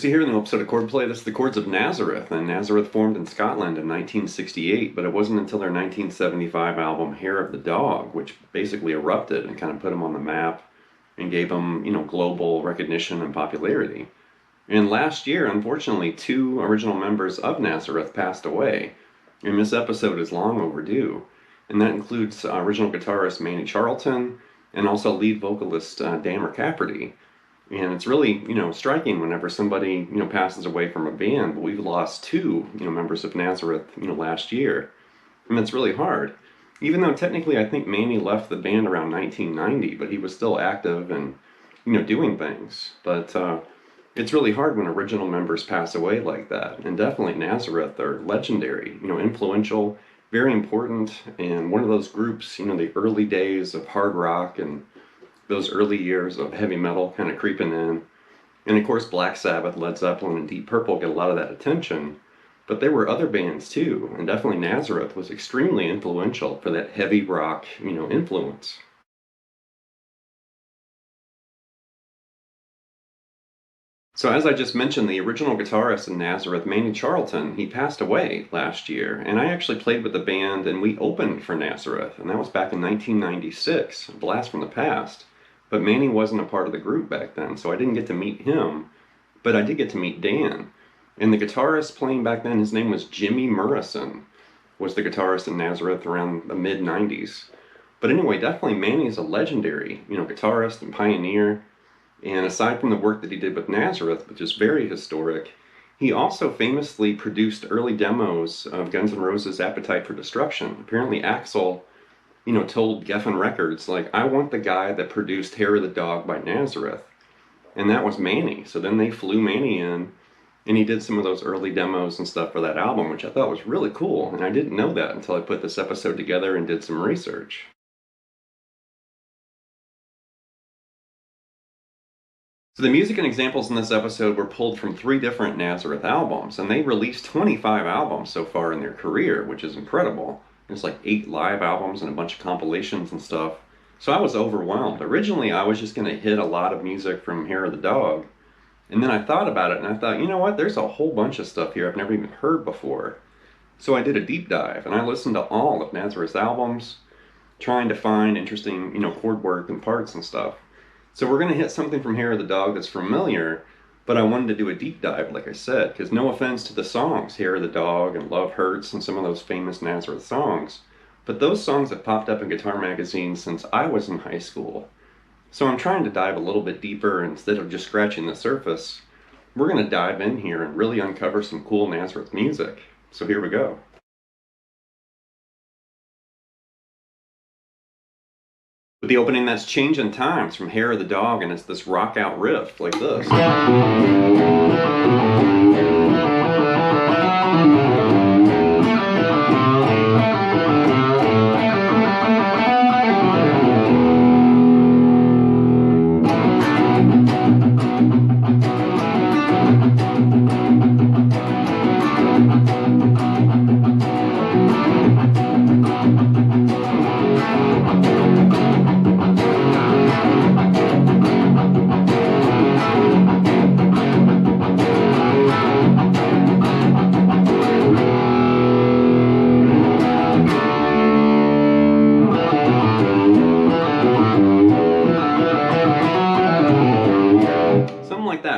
Here in the episode of Chordplay. This is the Chords of Nazareth, and Nazareth formed in Scotland in 1968, but it wasn't until their 1975 album Hair of the Dog, which basically erupted and kind of put them on the map and gave them, global recognition and popularity. And last year, unfortunately, 2 original members of Nazareth passed away, and this episode is long overdue. And that includes original guitarist Manny and also lead vocalist Dan McCafferty. And it's really, striking whenever somebody, passes away from a band. But we've lost 2, members of Nazareth, last year. And it's really hard. Even though technically I think Manny left the band around 1990, but he was still active and, doing things. But it's really hard when original members pass away like that. And definitely Nazareth are legendary, influential, very important, and one of those groups, the early days of hard rock and those early years of heavy metal kind of creeping in. And of course Black Sabbath, Led Zeppelin, and Deep Purple get a lot of that attention. But there were other bands too, and definitely Nazareth was extremely influential for that heavy rock, influence. So as I just mentioned, the original guitarist in Nazareth, Manny Charlton, he passed away last year, and I actually played with the band and we opened for Nazareth, and that was back in 1996, a blast from the past. But Manny wasn't a part of the group back then, so I didn't get to meet him, but I did get to meet Dan. And the guitarist playing back then, his name was Jimmy Murrison, was the guitarist in Nazareth around the mid-90s. But anyway, definitely Manny's a legendary, guitarist and pioneer. And aside from the work that he did with Nazareth, which is very historic, he also famously produced early demos of Guns N' Roses' Appetite for Destruction. Apparently Axl told Geffen Records, I want the guy that produced Hair of the Dog by Nazareth. And that was Manny. So then they flew Manny in, and he did some of those early demos and stuff for that album, which I thought was really cool. And I didn't know that until I put this episode together and did some research. So the music and examples in this episode were pulled from 3 different Nazareth albums, and they released 25 albums so far in their career, which is incredible. There's 8 live albums and a bunch of compilations and stuff. So I was overwhelmed. Originally, I was just going to hit a lot of music from Hair of the Dog. And then I thought about it, and I thought, you know what? There's a whole bunch of stuff here I've never even heard before. So I did a deep dive, and I listened to all of Nazareth's albums, trying to find interesting, chord work and parts and stuff. So we're going to hit something from Hair of the Dog that's familiar, but I wanted to do a deep dive, like I said, because no offense to the songs, Hair of the Dog and Love Hurts and some of those famous Nazareth songs, but those songs have popped up in guitar magazines since I was in high school. So I'm trying to dive a little bit deeper instead of just scratching the surface. We're going to dive in here and really uncover some cool Nazareth music. So here we go. With the opening, that's Changin' Times from Hair of the Dog, and it's this rock out riff like this.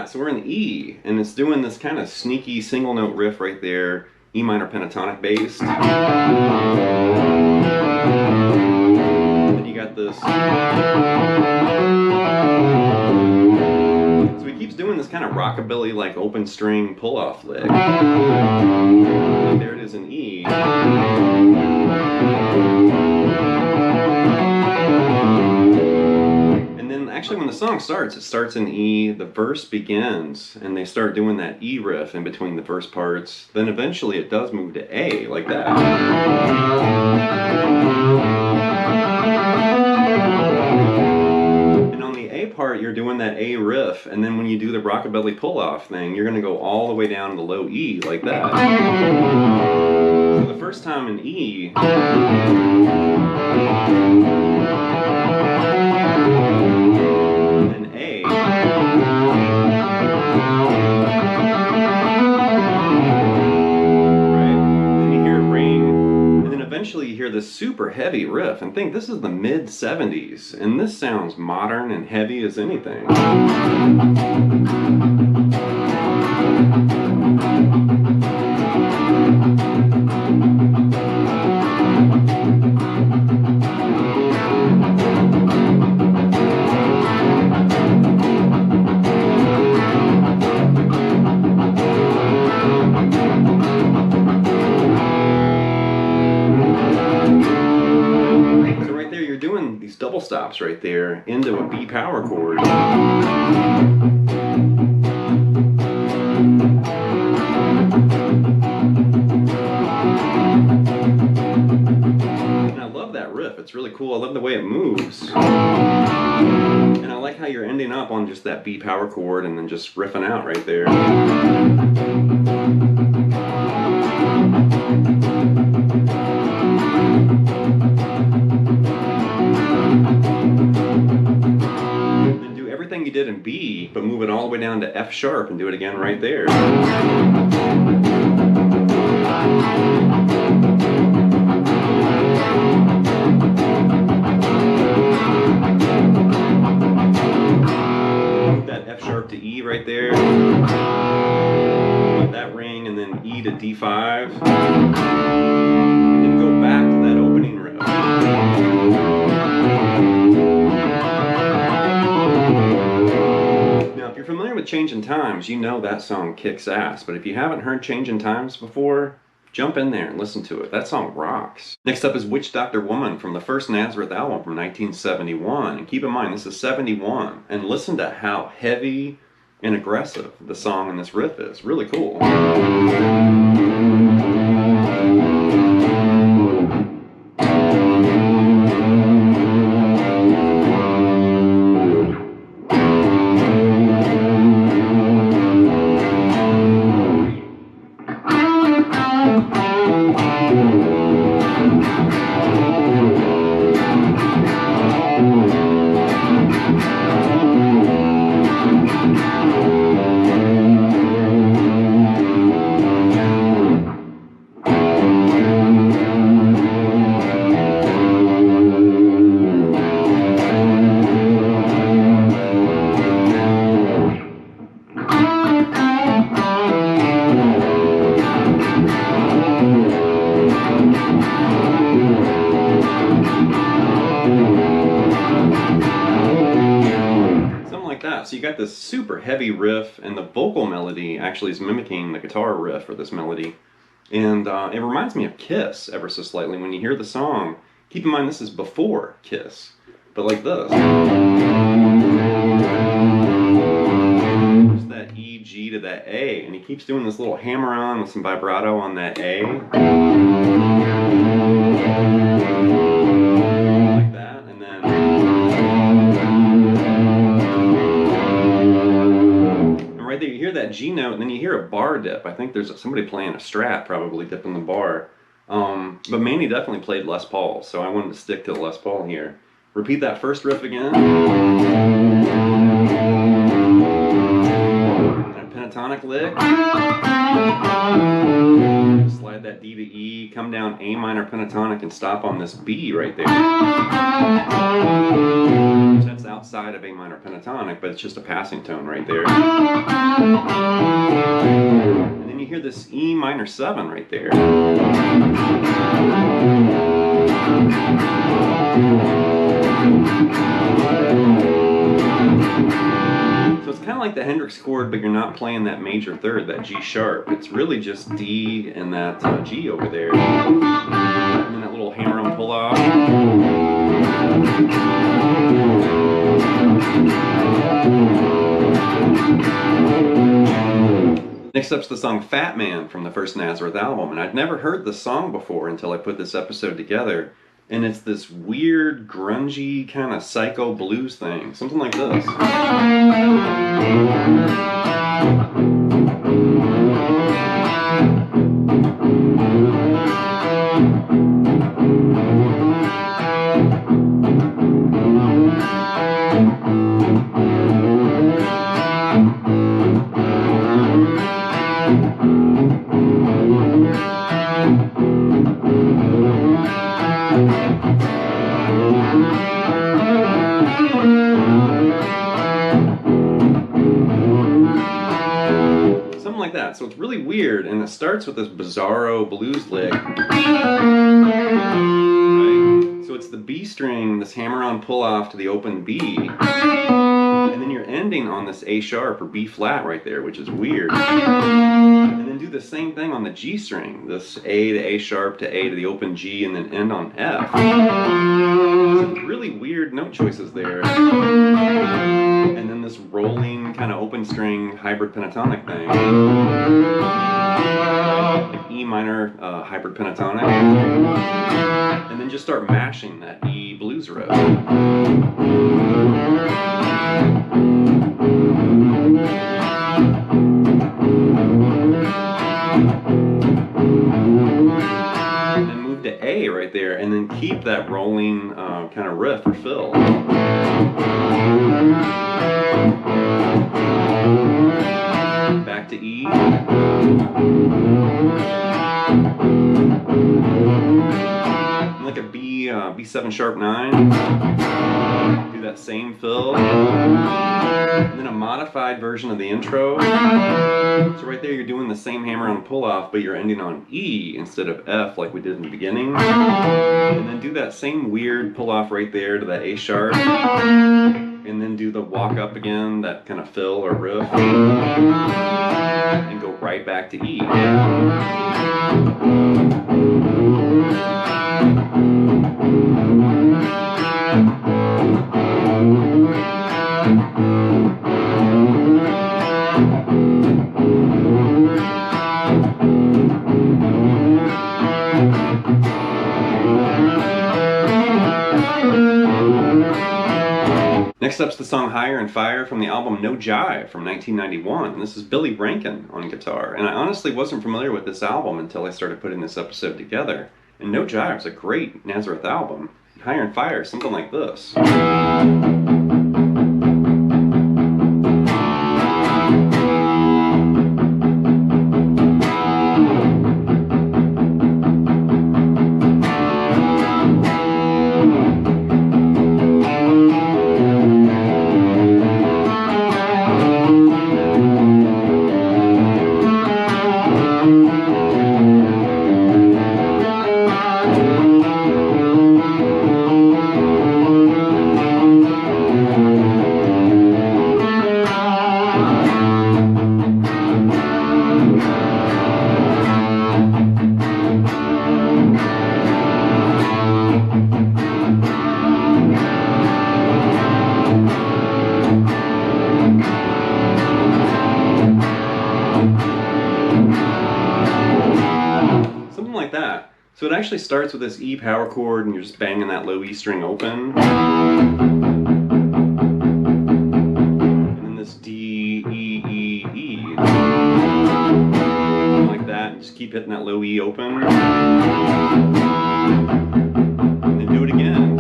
So we're in E, and it's doing this kind of sneaky single note riff right there, E minor pentatonic based. Then you got this. So we he keeps doing this kind of rockabilly, like open string pull-off lick. And there it is in E. And then actually when the song starts, it starts in E, the verse begins, and they start doing that E riff in between the verse parts. Then eventually it does move to A, like that. Part you're doing that A riff, and then when you do the rockabilly pull-off thing, you're going to go all the way down to low E like that. So the first time in E, then A, right? Then you hear it ring, and then eventually you hear this super heavy riff, and think this is the mid-70s, and this sounds modern and heavy as anything. These double stops right there into a B power chord. And I love that riff. It's really cool. I love the way it moves. And I like how you're ending up on just that B power chord and then just riffing out right there. You did in B, but move it all the way down to F sharp and do it again right there. Move that F sharp to E right there. Let that ring, and then E to D5. And then go back to that opening riff. If you're familiar with Changin' Times, you know that song kicks ass. But if you haven't heard Changin' Times before, jump in there and listen to it. That song rocks. Next up is Witchdoctor Woman from the first Nazareth album from 1971. And keep in mind, this is 71. And listen to how heavy and aggressive the song and this riff is. Really cool. So you got this super heavy riff, and the vocal melody actually is mimicking the guitar riff for this melody. And it reminds me of Kiss ever so slightly. When you hear the song, keep in mind this is before Kiss, but like this. Just that E, G to that A, and he keeps doing this little hammer on with some vibrato on that A. Like that, and then... right there, you hear that G note, and then you hear a bar dip. I think there's somebody playing a Strat, probably dipping the bar. But Manny definitely played Les Paul, so I wanted to stick to the Les Paul here. Repeat that first riff again. And a pentatonic lick. Slide that D to E, come down A minor pentatonic, and stop on this B right there. That's outside of A minor pentatonic, but it's just a passing tone right there. And then you hear this E minor 7 right there. So it's kind of like the Hendrix chord, but you're not playing that major third, that G sharp. It's really just D and that G over there. And then that little hammer-on pull-off. Next up's the song Fat Man from the first Nazareth album, and I'd never heard the song before until I put this episode together. And it's this weird, grungy, kind of psycho blues thing. Something like this. Something like that. So it's really weird, and it starts with this bizarro blues lick. Right? So it's the B string, this hammer-on pull-off to the open B, and then you're ending on this A sharp or B flat right there, which is weird. And then do the same thing on the G string, this A to A sharp to A to the open G, and then end on F. Some really weird note choices there. And then this rolling kind of open string hybrid pentatonic thing. Like E minor hybrid pentatonic. And then just start mashing that E blues riff. And then move to A right there, and then keep that rolling kind of riff or fill. Back to E. Like a B7 sharp 9. Do that same fill. And then a modified version of the intro. So right there you're doing the same hammer-on pull-off, but you're ending on E instead of F like we did in the beginning. And then do that same weird pull-off right there to that A sharp. And then do the walk up again, that kind of fill or riff. And go right back to E. Next up's the song Higher and Fire from the album No Jive from 1991. This is Billy Rankin on guitar, and I honestly wasn't familiar with this album until I started putting this episode together. And No Jive is a great Nazareth album. Higher and Fire, something like this. So it actually starts with this E power chord, and you're just banging that low E string open. And then this D, E, E, E. Like that, and just keep hitting that low E open. And then do it again.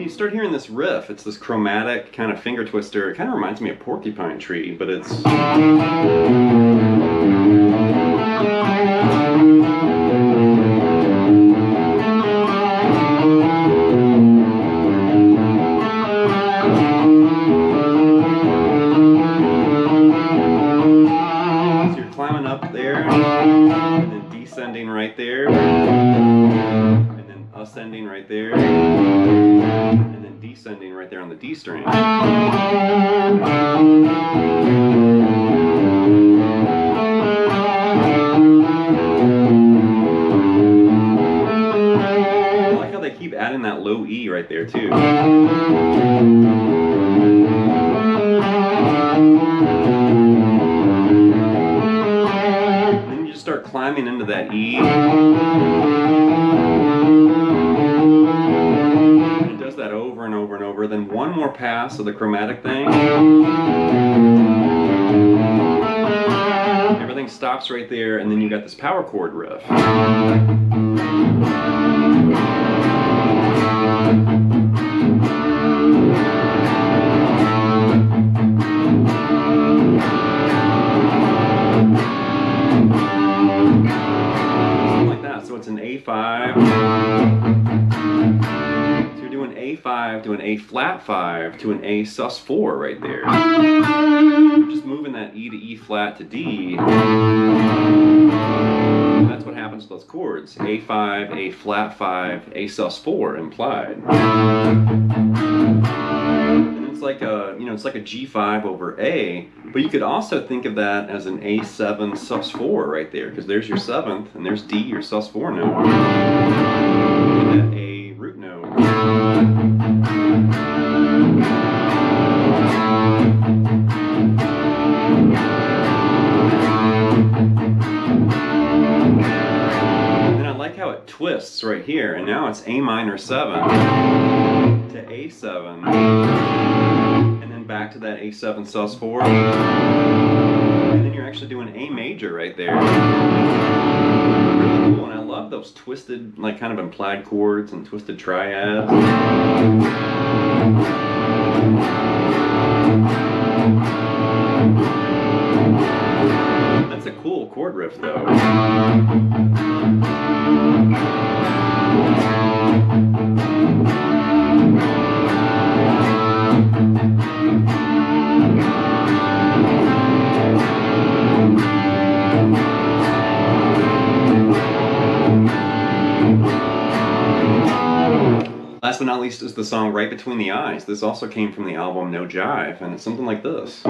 Start hearing this riff. It's this chromatic kind of finger twister. It kind of reminds me of Porcupine Tree, but it's so you're climbing up there and then descending right there and then ascending right there, and then descending right there on the D string. I like how they keep adding that low E right there too. And then you just start climbing into that E. And it does that over and over and over. Then one more pass of the chromatic thing. Everything stops right there, and then you got this power chord riff. An A5, so you're doing A5 to an A flat 5 to an A sus 4 right there. You're just moving that E to E flat to D. And that's what happens with those chords. A5, A flat 5, A sus 4 implied. And it's like a, it's like a G5 over A, but you could also think of that as an A7 sus 4 right there, because there's your 7th, and there's D, your sus 4 note, and that A root note. And then I like how it twists right here, and now it's A minor 7 to A7. Back to that A7 sus 4, and then you're actually doing A major right there. Really cool, and I love those twisted, like kind of implied chords and twisted triads. That's a cool chord riff though. Last but not least is the song Right Between the Eyes. This also came from the album No Jive, and it's something like this.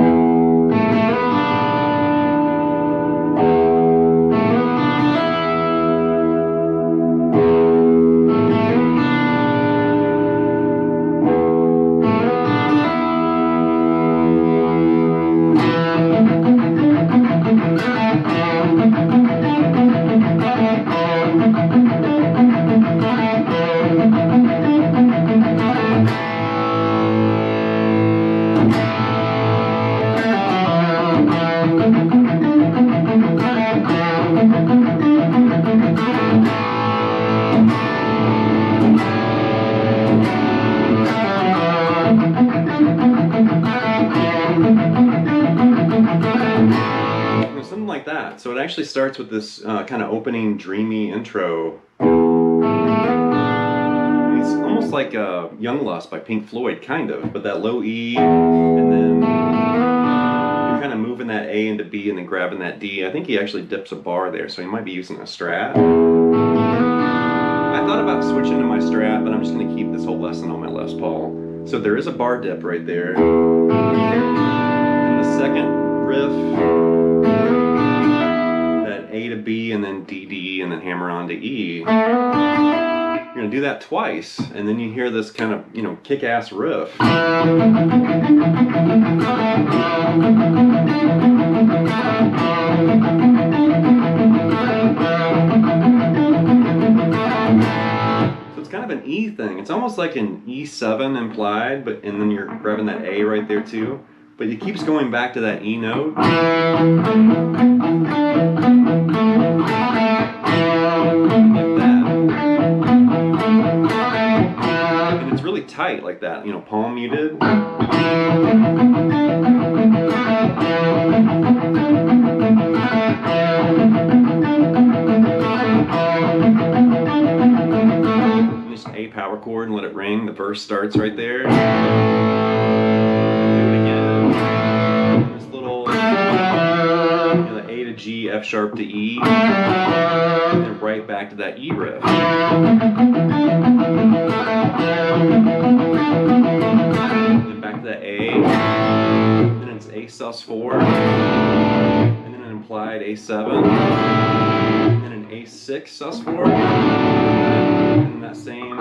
Something like that. So it actually starts with this kind of opening dreamy intro. It's almost like Young Lust by Pink Floyd, kind of, but that low E, and then you're kind of moving that A into B and then grabbing that D. I think he actually dips a bar there, so he might be using a Strat. I thought about switching to my Strat, but I'm just going to keep this whole lesson on my Les Paul. So there is a bar dip right there. And the second riff, that A to B and then D, D, and then hammer on to E. You're going to do that twice, and then you hear this kind of, kick-ass riff. So it's kind of an E thing. It's almost like an E7 implied, and then you're grabbing that A right there too. But it keeps going back to that E note. Like that. And it's really tight like that, palm muted. And just A power chord and let it ring. The verse starts right there. Do it again. This little, the A to G, F sharp to E, and then right back to that E riff. And then back to that A, and then it's A sus4, and then an implied A7, and then an A6 sus4, and then that same.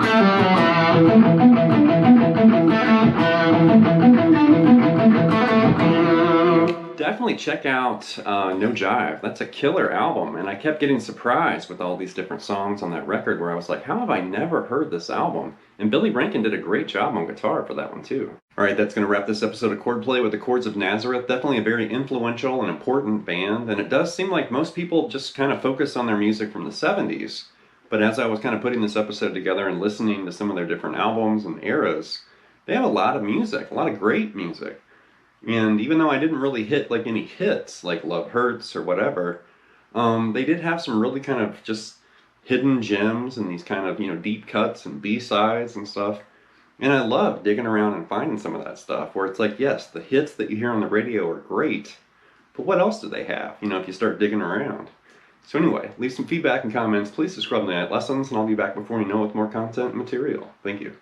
Definitely check out No Jive. That's a killer album, and I kept getting surprised with all these different songs on that record where I was like, how have I never heard this album? And Billy Rankin did a great job on guitar for that one too. Alright, that's going to wrap this episode of Chordplay with the Chords of Nazareth. Definitely a very influential and important band, and it does seem like most people just kind of focus on their music from the 70s. But as I was kind of putting this episode together and listening to some of their different albums and eras, they have a lot of music, a lot of great music. And even though I didn't really hit like any hits like Love Hurts or whatever, they did have some really kind of just hidden gems and these kind of, you know, deep cuts and B-sides and stuff. And I love digging around and finding some of that stuff where it's like, yes, the hits that you hear on the radio are great, but what else do they have, you know, if you start digging around? So anyway, leave some feedback and comments. Please subscribe to Night Lessons, and I'll be back before you know with more content and material. Thank you.